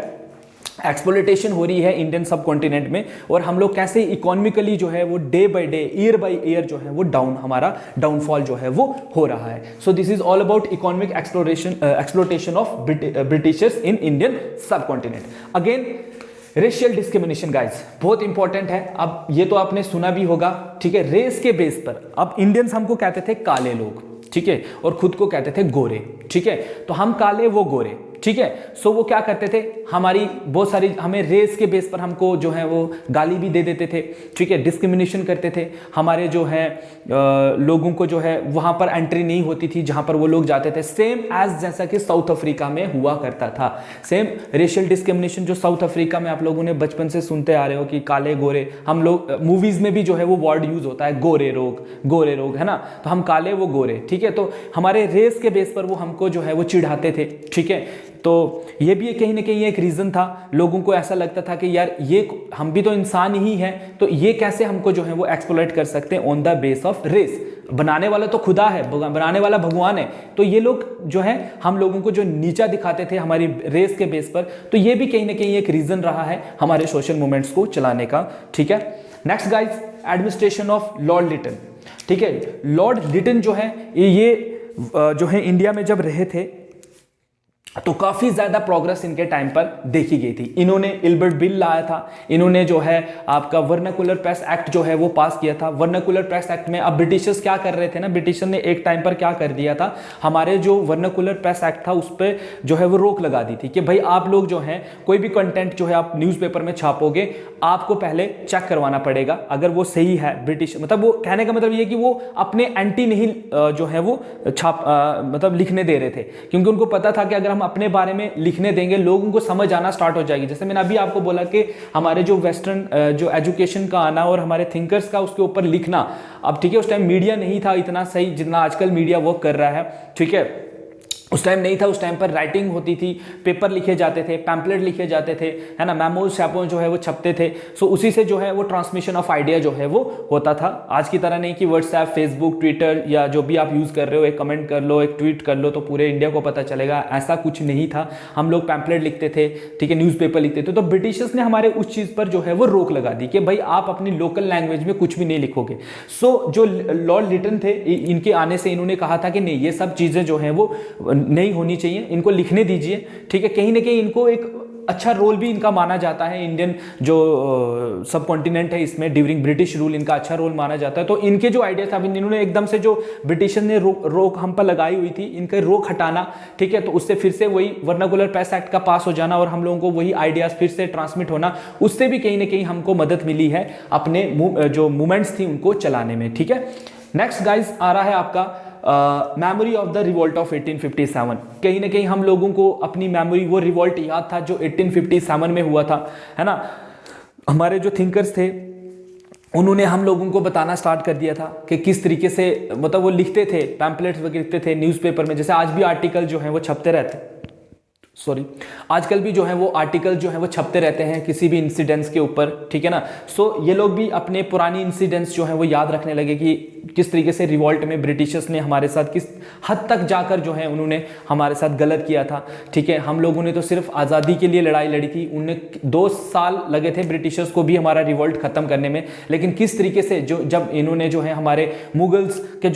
एक्सप्लोइटेशन हो रही है इंडियन सब कॉन्टिनेंट में, और हम लोग कैसे इकोनॉमिकली जो है वो day by day, year by year जो है वो हमारा डाउनफॉल जो है वो हो रहा है। So this is all about economic exploitation of Britishers in Indian subcontinent. Again racial discrimination guys बहुत इंपॉर्टेंट है। अब ये तो आपने सुना भी होगा, ठीक है, रेस के बेस पर। अब इंडियंस हमको कहते थे काले लोग, ठीक है, और खुद को कहते थे गोरे, ठीक है। तो हम काले वो गोरे, ठीक है। सो वो क्या करते थे, हमारी बहुत सारी हमें रेस के बेस पर हमको जो है वो गाली भी दे देते थे, ठीक है, डिस्क्रिमिनेशन करते थे। हमारे जो है लोगों को जो है वहां पर एंट्री नहीं होती थी जहां पर वो लोग जाते थे, सेम एज जैसा कि साउथ अफ्रीका में हुआ करता था। सेम रेशियल डिस्क्रिमिनेशन जो साउथ अफ्रीका में आप लोगों ने बचपन से सुनते आ रहे हो कि काले गोरे, हम लोग मूवीज में भी जो है वो वर्ड यूज होता है गोरे रोग, है ना। तो हम काले वो गोरे, ठीक है। तो हमारे रेस के बेस पर वो हमको जो है वो चिढ़ाते थे, ठीक है। तो ये भी कहीं ना कहीं एक रीजन था, लोगों को ऐसा लगता था कि यार ये हम भी तो इंसान ही हैं, तो ये कैसे हमको जो है वो एक्सप्लॉइट कर सकते हैं on the base of race. बनाने वाला तो खुदा है, बनाने वाला भगवान है, तो ये लोग जो है हम लोगों को जो नीचा दिखाते थे हमारी रेस के बेस पर, तो ये भी कहीं ना कहीं एक रीजन रहा है हमारे सोशल मूवमेंट्स को चलाने का, ठीक है। Next guys, administration of Lord Lytton, ठीक है। लॉर्ड लिटन जो है ये जो है इंडिया में जब रहे थे तो काफी ज्यादा प्रोग्रेस इनके टाइम पर देखी गई थी। इन्होंने इल्बर्ट बिल लाया था, इन्होंने जो है आपका वर्नाकुलर प्रेस एक्ट जो है वो पास किया था। वर्नाकुलर प्रेस एक्ट में अब ब्रिटिशर्स क्या कर रहे थे ना, ब्रिटिशर ने एक टाइम पर क्या कर दिया था, हमारे जो वर्नाकुलर प्रेस एक्ट था उस पर जो है वो रोक लगा दी थी कि भाई आप लोग जो है कोई भी कंटेंट जो है आप न्यूज़पेपर में छापोगे, आपको पहले चेक करवाना पड़ेगा अगर वो सही है। ब्रिटिश मतलब वो कहने का मतलब ये कि वो अपने एंटी नहीं जो है वो मतलब लिखने दे रहे थे, क्योंकि उनको पता था कि अगर हम अपने बारे में लिखने देंगे लोगों को समझ आना स्टार्ट हो जाएगी। जैसे मैंने अभी आपको बोला कि हमारे जो वेस्टर्न जो एजुकेशन का आना और हमारे थिंकर्स का उसके ऊपर लिखना, अब ठीक है उस टाइम मीडिया नहीं था इतना सही जितना आजकल मीडिया वर्क कर रहा है, ठीक है। उस टाइम नहीं था, उस टाइम पर राइटिंग होती थी, पेपर लिखे जाते थे, पैम्पलेट लिखे जाते थे, है ना, मेमोज शैपों जो है वो छपते थे। सो उसी से जो है वो ट्रांसमिशन ऑफ आइडिया जो है वो होता था। आज की तरह नहीं कि व्हाट्सएप, फेसबुक, ट्विटर या जो भी आप यूज़ कर रहे हो, एक कमेंट कर लो, एक ट्वीट कर लो तो पूरे इंडिया को पता चलेगा, ऐसा कुछ नहीं था। हम लोग पैम्पलेट लिखते थे, ठीक है, न्यूज़पेपर लिखते थे। तो ब्रिटिशर्स ने हमारे उस चीज़ पर जो है वो रोक लगा दी कि भाई आप अपनी लोकल लैंग्वेज में कुछ भी नहीं लिखोगे। सो जो लॉर्ड लिटन थे, इनके आने से इन्होंने कहा था कि नहीं, ये सब चीज़ें जो हैं वो नहीं होनी चाहिए, इनको लिखने दीजिए, ठीक है। कहीं ना कहीं इनको एक अच्छा रोल भी इनका माना जाता है, इंडियन जो सब कॉन्टिनेंट है इसमें ड्यूरिंग ब्रिटिश रूल इनका अच्छा रोल माना जाता है। तो इनके जो आइडिया था, इन्होंने एकदम से जो ब्रिटिशर ने रोक हम पर लगाई हुई थी, इनका रोक हटाना, ठीक है। तो उससे फिर से वही वर्नाकुलर प्रेस एक्ट का पास हो जाना और हम लोगों को वही आइडियाज फिर से ट्रांसमिट होना, उससे भी कहीं ना कहीं हमको मदद मिली है अपने जो मूवमेंट्स थी उनको चलाने में, ठीक है। नेक्स्ट गाइज आ रहा है आपका memory of the revolt of 1857। कहीं ना कहीं हम लोगों को अपनी मेमोरी वो रिवोल्ट याद था जो 1857 में हुआ था, है ना। हमारे जो थिंकर्स थे उन्होंने हम लोगों को बताना स्टार्ट कर दिया था कि किस तरीके से, मतलब वो लिखते थे, पैम्पलेट्स वगैरह लिखते थे न्यूज़पेपर में, जैसे आज भी आर्टिकल जो है वो छपते रहते हैं, सॉरी, आजकल भी जो है वो आर्टिकल जो है वो छपते रहते हैं किसी भी इंसिडेंट्स के ऊपर, ठीक है ना। सो ये लोग भी अपने पुरानी इंसिडेंट्स जो है वो याद रखने लगे कि किस तरीके से रिवॉल्ट में ब्रिटिशर्स ने हमारे साथ किस हद तक जाकर जो है उन्होंने हमारे साथ गलत किया था, ठीक है। हम लोगों ने तो सिर्फ आज़ादी के लिए लड़ाई लड़ी थी, उन्हें 2 साल लगे थे ब्रिटिशर्स को भी हमारा रिवॉल्ट खत्म करने में, लेकिन किस तरीके से जो जब इन्होंने जो है हमारे मुगल्स के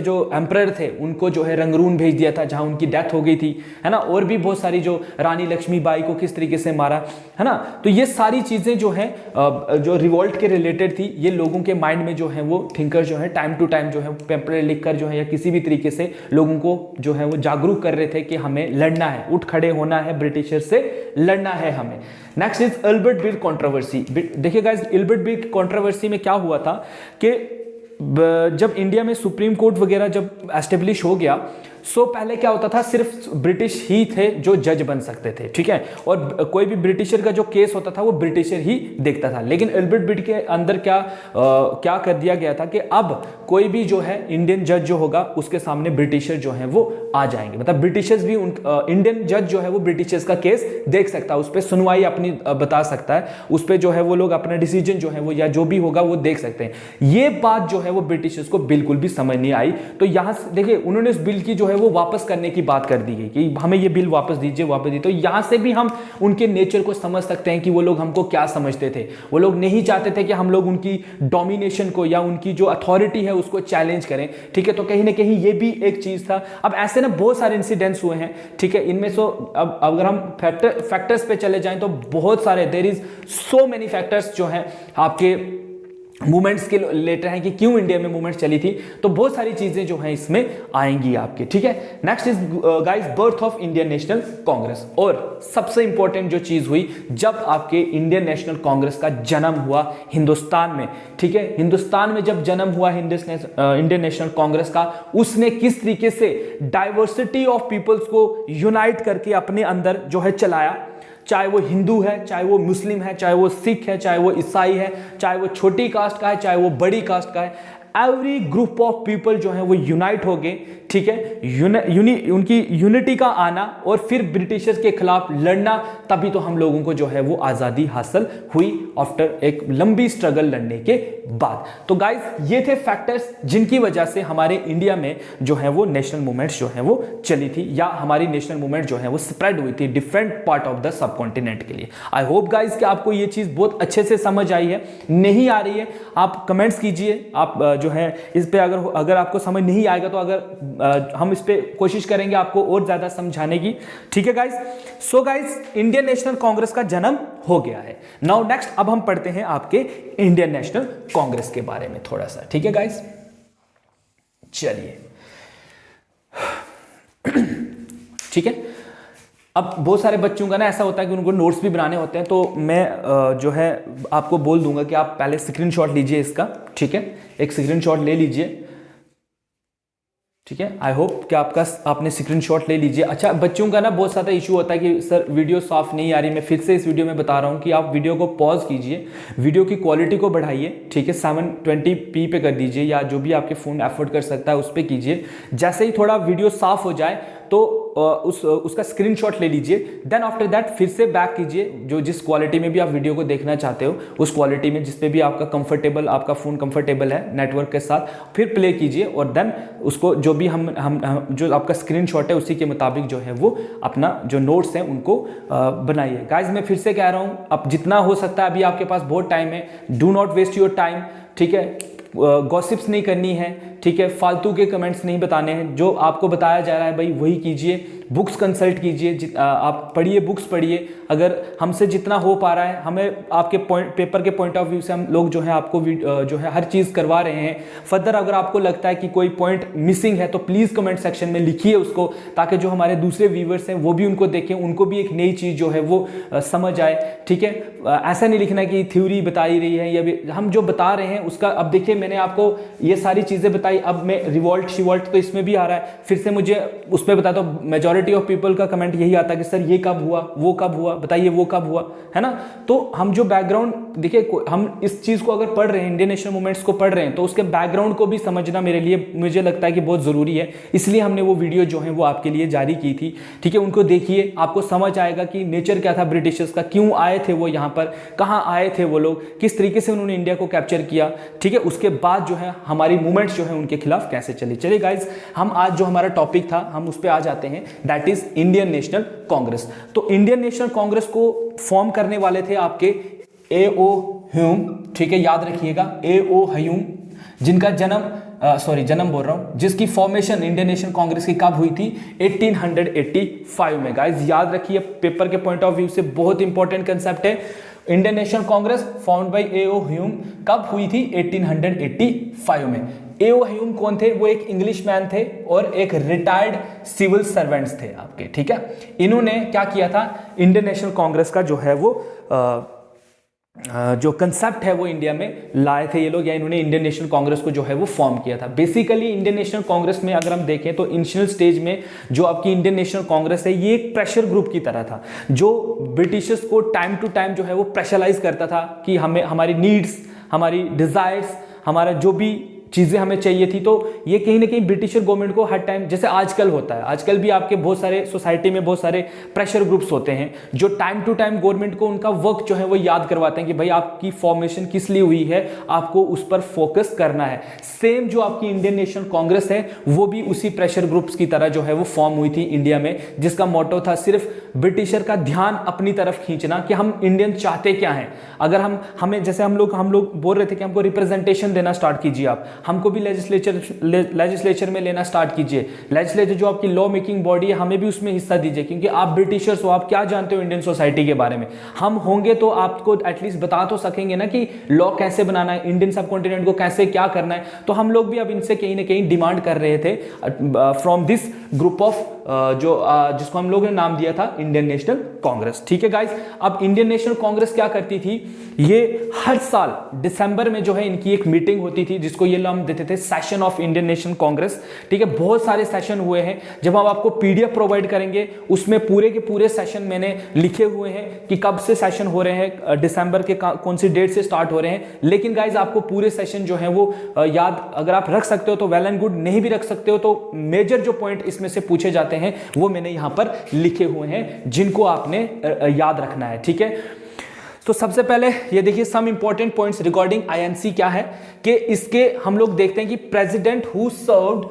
जो एम्परर थे उनको जो है रंगरून भेज दिया था जहां उनकी डेथ हो गई थी, है ना। और भी बहुत सारी जो रानी लक्ष्मीबाई को किस तरीके से मारा, है ना। तो ये सारी चीजें जो है जो रिवॉल्ट के रिलेटेड थी, ये लोगों के माइंड में जो है वो थिंकर जो है टाइम टू टाइम जो है पेपर लिखकर जो है या किसी भी तरीके से लोगों को जो है वो जागरूक कर रहे थे कि हमें लड़ना है, उठ खड़े होना है, ब्रिटिशर से लड़ना है हमें। Next is Albert bill controversy. देखिए गाइस, अल्बर्ट बिल कंट्रोवर्सी में क्या हुआ था कि जब इंडिया में सुप्रीम कोर्ट वगैरह जब एस्टेब्लिश हो गया, सो पहले क्या होता था, सिर्फ ब्रिटिश ही थे जो जज बन सकते थे, ठीक है। और कोई भी ब्रिटिशर का जो केस होता था वो ब्रिटिशर ही देखता था। लेकिन अल्बर्ट बिल के अंदर क्या कर दिया गया था कि अब कोई भी जो है इंडियन जज जो होगा उसके सामने ब्रिटिशर जो है वो आ जाएंगे, मतलब ब्रिटिशर्स भी इंडियन जज जो है वो ब्रिटिशर्स का केस देख सकता है, उस पर सुनवाई अपनी बता सकता है, उस पर जो है वो लोग अपना डिसीजन जो है वो या जो भी होगा वो देख सकते हैं। ये बात जो है वो ब्रिटिशर्स को बिल्कुल भी समझ नहीं आई। तो यहां से देखिए, उन्होंने इस बिल की जो है वो वापस करने की बात कर दी गई कि हमें ये बिल वापस दीजिए, वापस दीजिए। तो यहां से भी हम उनके नेचर को समझ सकते हैं कि वो लोग हमको क्या समझते थे। वो लोग नहीं चाहते थे कि हम लोग उनकी डोमिनेशन को या उनकी जो अथॉरिटी है उसको चैलेंज करें, ठीक है। तो कहीं ना कहीं ये भी एक चीज था। अब ऐसे ना बहुत सारे इंसिडेंट्स हुए हैं, ठीक है। इनमें से अब अगर हम फैक्टर्स पे चले जाएं तो बहुत सारे, there is so many factors जो हैं आपके मूवमेंट्स के रिलेटेड हैं कि क्यों इंडिया में मूवमेंट्स चली थी। तो बहुत सारी चीजें जो हैं इसमें आएंगी आपके, ठीक है। Next is guys birth of Indian national Congress. और सबसे इंपॉर्टेंट जो चीज हुई जब आपके इंडियन नेशनल कांग्रेस का जन्म हुआ हिंदुस्तान में, ठीक है। हिंदुस्तान में जब जन्म हुआ इंडियन नेशनल कांग्रेस का, उसने किस तरीके से डाइवर्सिटी ऑफ पीपल्स को यूनाइट करके अपने अंदर जो है चलाया, चाहे वो हिंदू है, चाहे वो मुस्लिम है, चाहे वो सिख है, चाहे वो ईसाई है, चाहे वो छोटी कास्ट का है, चाहे वो बड़ी कास्ट का है। एवरी ग्रुप ऑफ पीपल जो है वो यूनाइट हो गए, ठीक है। उनकी यूनिटी का आना और फिर ब्रिटिशर्स के खिलाफ लड़ना, तभी तो हम लोगों को जो है वो आज़ादी हासिल हुई आफ्टर एक लंबी स्ट्रगल लड़ने के बाद। तो गाइस ये थे फैक्टर्स जिनकी वजह से हमारे इंडिया में जो है वो नेशनल मूवमेंट्स जो है वो चली थी, या हमारी नेशनल मूवमेंट जो है वो स्प्रेड हुई थी different part of the sub continent के लिए। आई होप गाइस कि आपको ये चीज़ बहुत अच्छे से समझ आई है। नहीं आ रही है आप कमेंट्स कीजिए, आप जो है इस पे अगर आपको समझ नहीं आएगा तो हम इस पे कोशिश करेंगे आपको और ज्यादा समझाने की, ठीक है guys. So guys Indian national Congress का जन्म हो गया है। नाउ नेक्स्ट अब हम पढ़ते हैं आपके इंडियन नेशनल कांग्रेस के बारे में थोड़ा सा, ठीक है गाइस। चलिए ठीक है। अब बहुत सारे बच्चों का ना ऐसा होता है कि उनको नोट्स भी बनाने होते हैं, तो मैं जो है आपको बोल दूंगा कि आप पहले स्क्रीनशॉट लीजिए इसका, ठीक है। एक स्क्रीनशॉट ले लीजिए, ठीक है। आई होप कि आपने स्क्रीनशॉट ले लीजिए। अच्छा, बच्चों का ना बहुत सारा इशू होता है कि सर वीडियो साफ नहीं आ रही। मैं फिर से इस वीडियो में बता रहा हूं कि आप वीडियो को पॉज कीजिए, वीडियो की क्वालिटी को बढ़ाइए, ठीक है। 720p पे कर दीजिए या जो भी आपके फ़ोन एफोर्ड कर सकता है उस पर कीजिए। जैसे ही थोड़ा वीडियो साफ हो जाए तो उसका स्क्रीनशॉट ले लीजिए। देन आफ्टर दैट फिर से बैक कीजिए, जो जिस क्वालिटी में भी आप वीडियो को देखना चाहते हो उस क्वालिटी में, जिस पे भी आपका फ़ोन कंफर्टेबल है नेटवर्क के साथ, फिर प्ले कीजिए। और देन उसको जो भी हम जो आपका स्क्रीनशॉट है उसी के मुताबिक जो है वो अपना जो नोट्स हैं उनको बनाइए। गाइज मैं फिर से कह रहा हूँ, अब जितना हो सकता है, अभी आपके पास बहुत टाइम है, do not waste your time, ठीक है। गॉसिप्स नहीं करनी है, ठीक है। फालतू के कमेंट्स नहीं बताने हैं, जो आपको बताया जा रहा है भाई वही कीजिए। बुक्स कंसल्ट कीजिए, आप पढ़िए, बुक्स पढ़िए। अगर हमसे जितना हो पा रहा है, हमें आपके पेपर के पॉइंट ऑफ व्यू से हम लोग जो है आपको जो है हर चीज़ करवा रहे हैं। फर्दर अगर आपको लगता है कि कोई पॉइंट मिसिंग है तो प्लीज़ कमेंट सेक्शन में लिखिए उसको, ताकि जो हमारे दूसरे व्यूवर्स हैं वो भी उनको देखें, उनको भी एक नई चीज़ जो है वो समझ आए, ठीक है। ऐसा नहीं लिखना कि थ्योरी बताई रही है, या हम जो बता रहे हैं उसका, अब देखिए मैंने आपको ये सारी चीज़ें बताई, भाई अब मैं रिवॉल्ट शिवॉल्ट तो इसमें भी आ रहा है, फिर से मुझे उसमें बता दो। मेजॉरिटी ऑफ पीपल का कमेंट यही आता है कि सर ये कब हुआ, वो कब हुआ, बताइए वो कब हुआ, है ना। तो हम जो बैकग्राउंड देखिए, हम इस चीज को अगर पढ़ रहे हैं, इंडियन नेशनल मूवमेंट्स को पढ़ रहे हैं, तो उसके बैकग्राउंड को भी समझना मेरे लिए, मुझे लगता है कि बहुत जरूरी है। इसलिए हमने वो वीडियो जो है वो आपके लिए जारी की थी, ठीक है। उनको देखिए, आपको समझ आएगा कि नेचर क्या था ब्रिटिशर्स का, क्यों आए थे वो यहाँ पर, कहाँ आए थे वो लोग, किस तरीके से उन्होंने इंडिया को कैप्चर किया, ठीक है। उसके बाद जो है हमारी मूवमेंट्स जो है उनके खिलाफ कैसे चली। चलिए गाइज, हम आज जो हमारा टॉपिक था हम उस पर आ जाते हैं, that is Indian national Congress. तो इंडियन नेशनल कांग्रेस को फॉर्म करने वाले थे आपके A.O. ह्यूम, ठीक है, याद रखिएगा A.O. ह्यूम, जिनका जन्म बोल रहा हूं, जिसकी फॉर्मेशन इंडियन नेशनल कांग्रेस की कब हुई थी, 1885 में। गाइस याद रखिए, पेपर के पॉइंट ऑफ व्यू से बहुत इंपॉर्टेंट कंसेप्ट है। Indian national Congress found by A.O. Hume कब हुई थी, 1885 में। A.O. ह्यूम कौन थे, वो एक इंग्लिश मैन थे और एक रिटायर्ड सिविल सर्वेंट्स थे आपके, ठीक है। इन्होंने क्या किया था, इंडियन नेशनल कांग्रेस का जो है वो जो कंसेप्ट है वो इंडिया में लाए थे ये लोग, या इन्होंने इंडियन नेशनल कांग्रेस को जो है वो फॉर्म किया था। बेसिकली इंडियन नेशनल कांग्रेस में अगर हम देखें तो इनिशियल स्टेज में जो आपकी इंडियन नेशनल कांग्रेस है, ये एक प्रेशर ग्रुप की तरह था, जो ब्रिटिशर्स को टाइम टू टाइम जो है वो प्रेशराइज करता था कि हमें हमारी नीड्स, हमारी डिजायर्स, हमारा जो भी चीज़ें हमें चाहिए थी, तो ये कहीं ना कहीं ब्रिटिशर गवर्नमेंट को हर टाइम, जैसे आजकल होता है, आजकल भी आपके बहुत सारे सोसाइटी में बहुत सारे प्रेशर ग्रुप्स होते हैं जो टाइम टू टाइम गवर्नमेंट को उनका वर्क जो है वो याद करवाते हैं कि भाई आपकी फॉर्मेशन किस लिए हुई है, आपको उस पर फोकस करना है। सेम जो आपकी इंडियन नेशनल कांग्रेस है वो भी उसी प्रेशर ग्रुप्स की तरह जो है वो फॉर्म हुई थी इंडिया में, जिसका मोटो था सिर्फ ब्रिटिशर का ध्यान अपनी तरफ खींचना कि हम इंडियन चाहते क्या हैं। अगर हमें जैसे हम लोग बोल रहे थे कि हमको रिप्रेजेंटेशन देना स्टार्ट कीजिए, आप हमको भी लेजिस्लेचर में लेना स्टार्ट कीजिए। लेजिस्लेचर जो आपकी लॉ मेकिंग बॉडी है, हमें भी उसमें हिस्सा दीजिए, क्योंकि आप ब्रिटिशर्स हो, आप क्या जानते हो इंडियन सोसाइटी के बारे में। हम होंगे तो आपको एटलीस्ट बता तो सकेंगे ना कि लॉ कैसे बनाना है, इंडियन सब कॉन्टिनेंट को कैसे क्या करना है। तो हम लोग भी अब इनसे कहीं ना कहीं डिमांड कर रहे थे फ्रॉम दिस ग्रुप ऑफ जिसको हम लोगों ने नाम दिया था इंडियन नेशनल कांग्रेस, ठीक है गाइस। अब इंडियन नेशनल कांग्रेस क्या करती थी, ये हर साल दिसंबर में जो है इनकी एक मीटिंग होती थी, जिसको ये नाम देते थे session of Indian national Congress, ठीक है। बहुत सारे सेशन हुए हैं, जब हम आपको पीडीएफ प्रोवाइड करेंगे उसमें पूरे के पूरे सेशन मैंने लिखे हुए हैं कि कब से सेशन हो रहे हैं, दिसंबर के कौन सी डेट से स्टार्ट हो रहे हैं। लेकिन गाइज आपको पूरे सेशन जो है वो याद अगर आप रख सकते हो तो वेल एंड गुड, नहीं भी रख सकते हो तो मेजर जो पॉइंट इसमें से पूछे जाते हैं वो मैंने यहां पर लिखे हुए हैं, जिनको आपने याद रखना है, ठीक है। तो सबसे पहले ये देखिए some important points regarding INC क्या है, कि इसके हम लोग देखते हैं कि president who served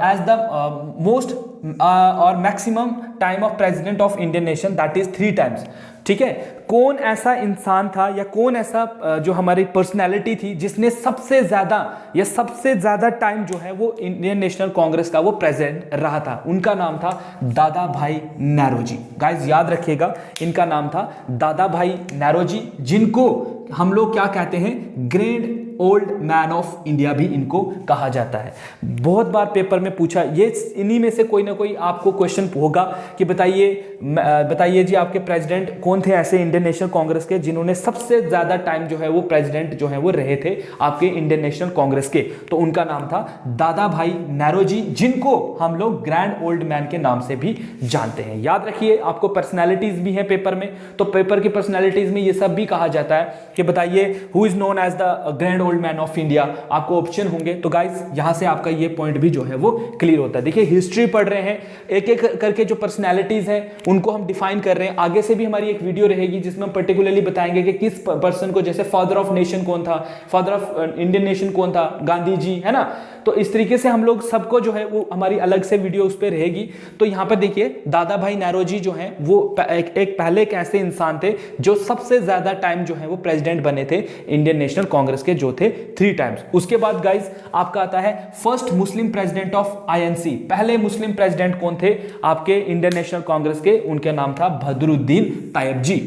as the most और maximum time of president of Indian nation, that is 3 times, ठीक है। कौन ऐसा इंसान था या कौन ऐसा जो हमारी पर्सनैलिटी थी जिसने सबसे ज्यादा टाइम जो है वो इंडियन नेशनल कांग्रेस का वो प्रेसिडेंट रहा था, उनका नाम था दादा भाई नौरोजी। गाइस याद रखिएगा, इनका नाम था दादा भाई नौरोजी, जिनको हम लोग क्या कहते हैं, great old man of India भी इनको कहा जाता है। बहुत बार पेपर में पूछा, ये इन्हीं में से कोई ना कोई आपको क्वेश्चन होगा कि बताइए जी आपके प्रेसिडेंट कौन थे ऐसे इंडियन नेशनल कांग्रेस के जिन्होंने सबसे ज्यादा टाइम जो है वो प्रेसिडेंट जो है वो रहे थे आपके इंडियन नेशनल कांग्रेस के। तो उनका नाम था दादा भाई नौरोजी, जिनको हम लोग ग्रैंड ओल्ड मैन के नाम से भी जानते हैं। याद रखिए, आपको पर्सनैलिटीज भी है पेपर में, तो पेपर की पर्सनैलिटीज में ये सब भी कहा जाता है कि बताइए who is known as the grand old man of India, आपको ऑप्शन होंगे। तो गाइस यहां से आपका ये पॉइंट भी जो है वो क्लियर होता है। देखिए हिस्ट्री पढ़ रहे हैं, एक एक करके जो पर्सनैलिटीज हैं उनको हम डिफाइन कर रहे हैं। आगे से भी हमारी एक वीडियो रहेगी जिसमें हम पर्टिकुलरली बताएंगे कि किस पर्सन को, जैसे फादर ऑफ नेशन कौन था, फादर ऑफ इंडियन नेशन कौन था, गांधी जी, है ना। तो इस तरीके से हम लोग सबको जो है वो हमारी अलग से वीडियो उस पर रहेगी। तो यहां पर देखिए दादा भाई नौरोजी जो हैं वो एक पहले एक ऐसे इंसान थे जो सबसे ज्यादा टाइम जो है वो प्रेसिडेंट बने थे इंडियन नेशनल कांग्रेस के, जो थे 3 टाइम्स। उसके बाद गाइज आपका आता है first Muslim president of INC. पहले मुस्लिम प्रेसिडेंट कौन थे आपके इंडियन नेशनल कांग्रेस के, उनका नाम था बदरुद्दीन तायब जी।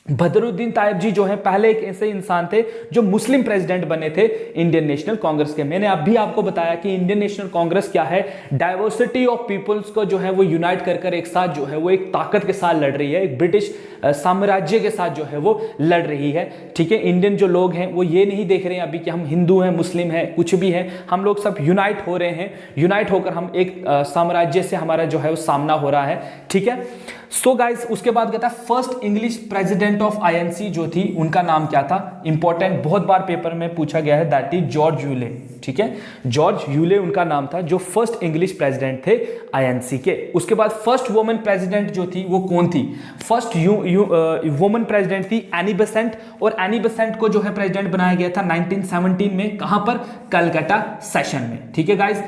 बदरुद्दीन तायब जी जो है पहले एक ऐसे इंसान थे जो मुस्लिम प्रेसिडेंट बने थे इंडियन नेशनल कांग्रेस के। मैंने अभी आपको बताया कि इंडियन नेशनल कांग्रेस क्या है, डाइवर्सिटी ऑफ पीपल्स को जो है वो यूनाइट कर एक साथ जो है वो एक ताकत के साथ लड़ रही है, एक ब्रिटिश साम्राज्य के साथ जो है वो लड़ रही है। ठीक है, इंडियन जो लोग हैं वो ये नहीं देख रहे हैं अभी कि हम हिंदू हैं, मुस्लिम हैं, कुछ भी हैं, हम लोग सब यूनाइट हो रहे हैं, यूनाइट होकर हम एक साम्राज्य से हमारा जो है वो सामना हो रहा है। ठीक है, सो गाइस उसके बाद कहता है first English president of INC जो थी उनका नाम क्या था, इंपॉर्टेंट, बहुत बार पेपर में पूछा गया है, दैट इज जॉर्ज यूले। ठीक है, जॉर्ज यूले उनका नाम था जो फर्स्ट इंग्लिश प्रेसिडेंट थे आईएनसी के। उसके बाद फर्स्ट वुमेन प्रेसिडेंट जो थी वो कौन थी, फर्स्ट वुमेन प्रेसिडेंट थी एनी बेसेंट, और एनी बेसेंट को जो है प्रेसिडेंट बनाया गया था 1917 में, कहां पर, कलकत्ता सेशन में। ठीक है गाइस,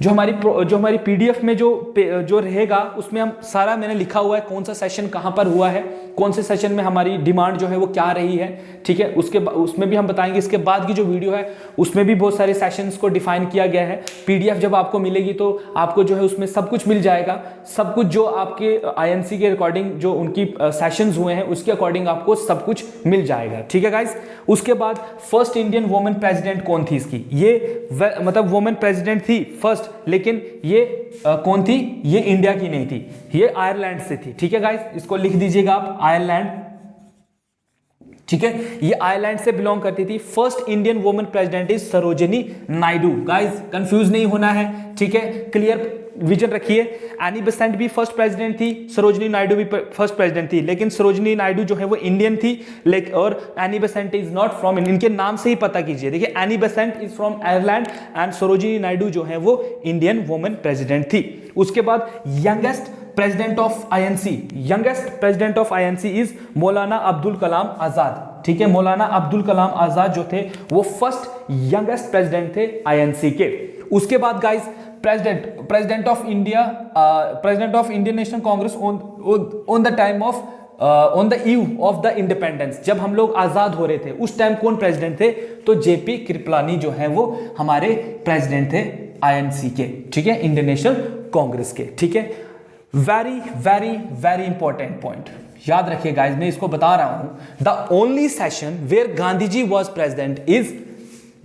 जो हमारी पीडीएफ में जो रहेगा उसमें हम सारा मैंने लिखा हुआ है कौन सा सेशन कहां पर हुआ है, कौन से सेशन में हमारी डिमांड जो है वो क्या रही है। ठीक है, उसमें भी हम बताएंगे। इसके बाद की जो वीडियो है उसमें भी बहुत सारे सेशंस को डिफाइन किया गया है। पीडीएफ जब आपको मिलेगी तो आपको जो है उसमें सब कुछ मिल जाएगा, सब कुछ जो आपके आईएनसी के अकॉर्डिंग जो उनकी सेशंस हुए हैं उसके अकॉर्डिंग आपको सब कुछ मिल जाएगा। ठीक है गाइस, उसके बाद फर्स्ट इंडियन वुमेन प्रेसिडेंट कौन थी इसकी, ये मतलब वुमेन प्रेसिडेंट थी फर्स्ट, लेकिन ये कौन थी, ये इंडिया की नहीं थी, ये आयरलैंड से थी। ठीक है गाइस, इसको लिख दीजिएगा आप, आयरलैंड। ठीक है, ये आयरलैंड से बिलोंग करती थी। First Indian women president is Sarojini Naidu. Guys confuse नहीं होना है, ठीक है, क्लियर विजन रखिए। एनी बेसेंट भी फर्स्ट प्रेसिडेंट थी, सरोजिनी नायडू भी फर्स्ट प्रेसिडेंट थी, लेकिन सरोजिनी नायडू जो है वो इंडियन थी, लेकिन और Annie Besant is not from, इनके नाम से ही पता कीजिए। देखिए, Annie Besant is from Ireland and Sarojini Naidu जो है वो इंडियन वुमेन प्रेसिडेंट थी। उसके बाद youngest president of INC, youngest president of INC is मौलाना अब्दुल कलाम आजाद। ठीक है, मौलाना अब्दुल कलाम आजाद जो थे वो फर्स्ट यंगेस्ट प्रेसिडेंट थे आईएनसी के। उसके बाद guys president of Indian national Congress on the time of on the eve of the independence, जब हम लोग आजाद हो रहे थे उस टाइम कौन प्रेसिडेंट थे, तो जेपी कृपलानी जो है वो हमारे प्रेसिडेंट थे आईएनसी के। ठीक है, इंडियन नेशनल कांग्रेस के। ठीक है, very very very important point याद रखिए गाइस, मैं इसको बता रहा हूं, the only session where Gandhi ji was president is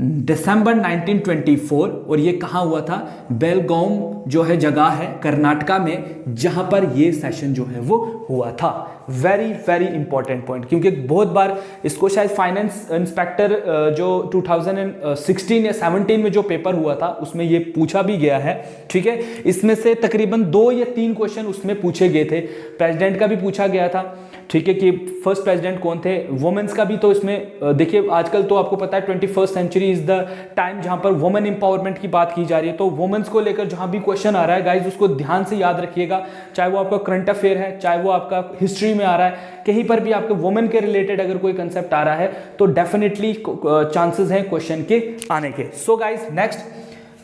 December 1924, और ये कहां हुआ था, बेलगाम जो है जगह है कर्नाटका में, जहां पर ये सेशन जो है वो हुआ था। वेरी वेरी इंपॉर्टेंट पॉइंट, क्योंकि बहुत बार इसको शायद फाइनेंस इंस्पेक्टर जो 2016 या 17 में जो पेपर हुआ था उसमें ये पूछा भी गया है। ठीक है, इसमें से तकरीबन 2 या 3 क्वेश्चन उसमें पूछे गए थे, प्रेसिडेंट का भी पूछा गया था। ठीक है, कि फर्स्ट प्रेसिडेंट कौन थे, वुमेन्स का भी, तो इसमें देखिए आजकल तो आपको पता है 21st sanctuary is the time जहां पर वुमेन एम्पावरमेंट की बात की जा रही है, तो वुमेन्स को लेकर जहां भी क्वेश्चन आ रहा है गाइज उसको ध्यान से याद रखिएगा, चाहे वो आपका करंट अफेयर है, चाहे वो आपका हिस्ट्री में आ रहा है, कहीं पर भी आपके वुमेन के रिलेटेड अगर कोई कंसेप्ट आ रहा है तो डेफिनेटली चांसेस हैं क्वेश्चन के आने के। सो गाइज नेक्स्ट,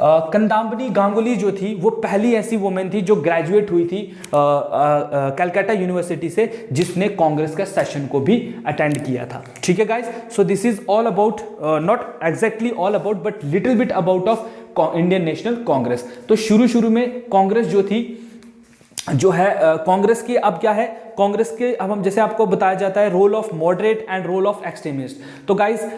कंदामनी गांगुली जो थी वो पहली ऐसी वुमेन थी जो ग्रेजुएट हुई थी कलकत्ता यूनिवर्सिटी से, जिसने कांग्रेस का सेशन को भी अटेंड किया था। ठीक है guys, so this is all about, not exactly all about but little bit about of Indian national Congress. तो शुरू में कांग्रेस जो थी जो है कांग्रेस की अब क्या है, कांग्रेस के अब हम जैसे आपको बताया जाता है role of moderate and role of extremist. तो गाइस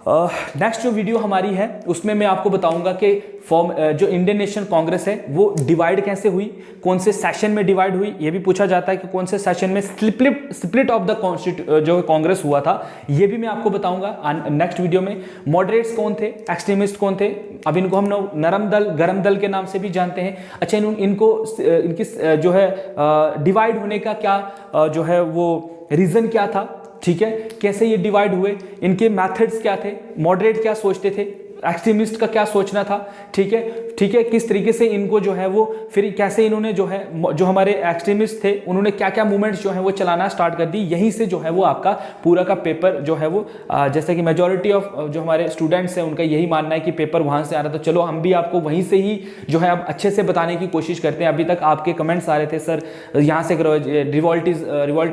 नेक्स्ट जो वीडियो हमारी है उसमें मैं आपको बताऊंगा कि जो इंडियन नेशनल कांग्रेस है वो डिवाइड कैसे हुई, कौन से सेशन में डिवाइड हुई, ये भी पूछा जाता है कि कौन से सेशन में स्प्लिट ऑफ द जो कांग्रेस हुआ था, ये भी मैं आपको बताऊंगा नेक्स्ट वीडियो में। मॉडरेट्स कौन थे, एक्सट्रीमिस्ट कौन थे, अब इनको हम नरम दल गरम दल के नाम से भी जानते हैं। अच्छा, इनकी जो है डिवाइड होने का क्या जो है वो रीजन क्या था, ठीक है, कैसे ये डिवाइड हुए, इनके मेथड्स क्या थे, मॉडरेट क्या सोचते थे, एक्सट्रीमिस्ट का क्या सोचना था। ठीक है, किस तरीके से इनको जो है वो फिर कैसे इन्होंने जो है जो हमारे एक्सट्रीमिस्ट थे उन्होंने क्या क्या मूवमेंट्स जो है वो चलाना स्टार्ट कर दी। यहीं से जो है वो आपका पूरा का पेपर जो है वो जैसे कि मेजॉरिटी ऑफ जो हमारे स्टूडेंट्स हैं उनका यही मानना है कि पेपर वहां से आ रहा था, तो चलो हम भी आपको वहीं से ही जो है अब अच्छे से बताने की कोशिश करते हैं। अभी तक आपके कमेंट्स आ रहे थे सर यहाँ से करो, revolt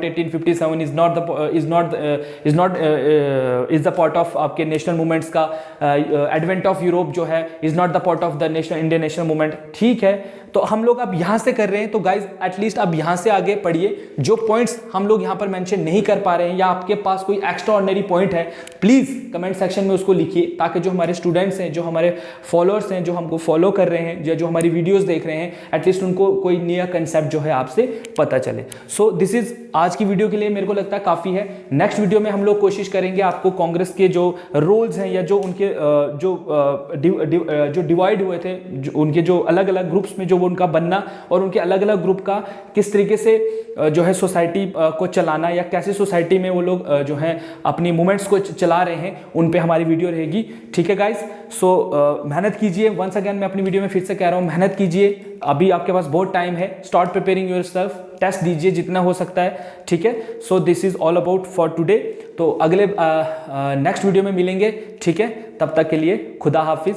1857 is the part of आपके नेशनल मूवमेंट्स का एडवेंट ऑफ यूरोप जो है is not the part of the national Indian national movement. ठीक है, तो हम लोग अब यहां से कर रहे हैं, तो गाइज एटलीस्ट अब यहां से आगे पढ़िए। जो पॉइंट्स हम लोग यहां पर मेंशन नहीं कर पा रहे हैं या आपके पास कोई एक्स्ट्रा ऑर्डिनरी पॉइंट है, प्लीज कमेंट सेक्शन में उसको लिखिए, ताकि जो हमारे स्टूडेंट्स हैं, जो हमारे फॉलोअर्स हैं, जो हमको फॉलो कर रहे हैं या जो हमारी वीडियोस देख रहे हैं, एटलीस्ट उनको कोई नया कंसेप्ट जो है आपसे पता चले। सो दिस इज आज की वीडियो के लिए मेरे को लगता है काफी है। नेक्स्ट वीडियो में हम लोग कोशिश करेंगे आपको कांग्रेस के जो रोल्स हैं या जो उनके जो डिवाइड हुए थे, उनके जो अलग अलग ग्रुप्स में जो उनका बनना और उनके अलग अलग ग्रुप का किस तरीके से जो है सोसाइटी को चलाना या कैसे सोसाइटी में वो लोग जो है अपनी मूवमेंट्स को चला रहे हैं, उन पे हमारी वीडियो रहेगी। ठीक है गाइस, सो मेहनत कीजिए। वंस अगेन मैं अपनी वीडियो में फिर से कह रहा हूँ, मेहनत कीजिए, अभी आपके पास बहुत टाइम है। स्टार्ट प्रिपेयरिंग योरसेल्फ, टेस्ट दीजिए जितना हो सकता है। ठीक है, so this is all about for today. तो अगले नेक्स्ट वीडियो में मिलेंगे। ठीक है, तब तक के लिए खुदा हाफिज।